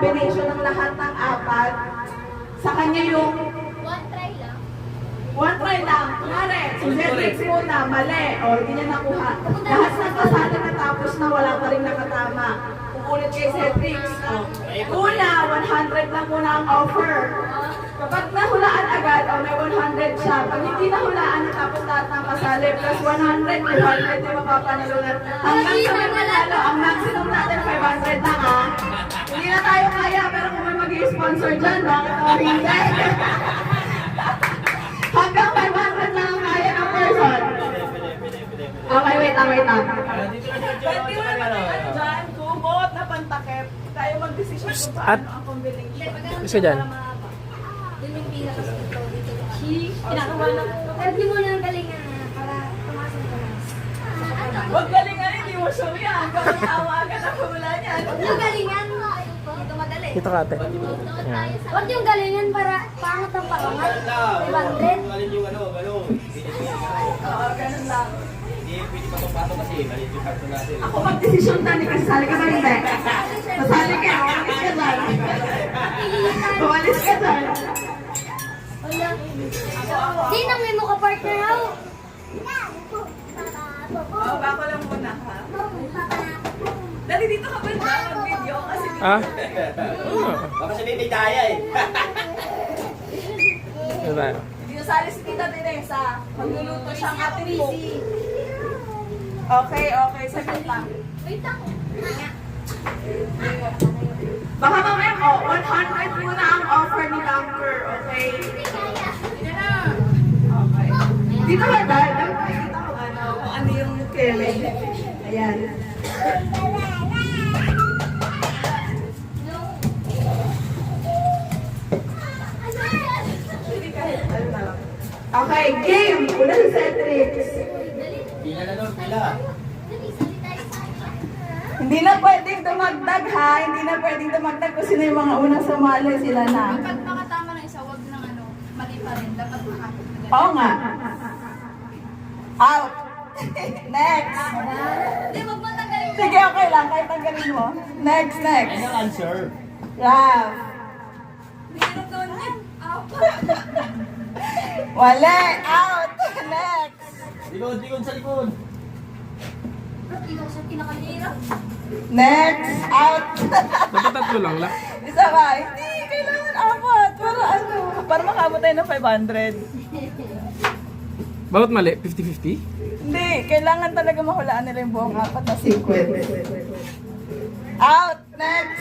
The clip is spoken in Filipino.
combination ng lahat ng apat. Sa kanya yung One try lang. one try lang. Kunwari, si Zetrix muna, mali. O, hindi niya nakuha. Lahat ng kasali natapos na wala pa rin nakatama. Ulit kay Zetrix. Una, 100 lang muna ang offer. Kapag nahulaan agad, may 100 siya. Pag hindi nahulaan, natapos lahat ng kasali. Plus 100, 200 yung mapapanalunan. Hanggang sa may manalo, ang maximum natin 500 lang ha. Hindi na tayo kaya, pero kung may mag-i-sponsor dyan, bakit o hindi? Hanggang 500 lang ang kaya ng person. Okay, wait lang. Dito na dyan, kumot na pantakip. Tayo mag-desisyon kung paano ang combination. Isa dyan. Yun yung pinaka-sito dito. Kinakawa lang. Pero di mo lang galingan na para tumasok ka na. Huwag galingan, hindi mo sure yan. Kapag tawagan na wala niyan. Huwag yung galingan. Dito madali. Dito ka ate. Yan. Huwag yung galingan para pangat ang pakangat. 500. Alin yung ano, gano'n. Oo, ganun lang. Hindi pwede pa itong pato kasi maliit yung karton natin. Ako mag-desisyon na ni kasali ka ba hindi? Kasali ka, umalis ka dyan. Umalis ka dyan. Wala. Sino may mukha partner ako? Oo, bako lang muna ha. Dali dito ka ba na mag-video kasi dito. Ah? Baka sabihin may daya eh. Ano tayo? Hindi nasali si Tita Teresa. Magluluto siyang ating cook. Okay, saglit lang. Wait ako. Baka mamaya ko, 100 muna ang offer ni Camper, okay? Okay. Dito ba dahil? Dito ko kung ano yung Kevin. Ayan. Okay, game! Una si Cetrix. Pila na doon, pila. Hindi na pwedeng dumagdag ha, hindi na pwedeng dumagdag kung sino yung mga unang sumali sila na. Kapag makatama ng isa, wag ng ano, mali pa rin. Dapat makapit na Oo nga. Out. Next. Hindi, wag mo tanggalin. Sige, okay lang, kahit tanggalin mo. Next. Ano ang answer? Raf. Meron doon yan. Wala. Out. Next. Likod sa likod. Ikaw sa pinakamira. Next. Out. Dapat tatlo lang la. Isa ba? Hindi, kailangan apat. Para makabot tayo ng 500. Bakit mali? 50-50? Hindi, kailangan talaga mahulaan nila yung buong apat na sequence. Out! Next!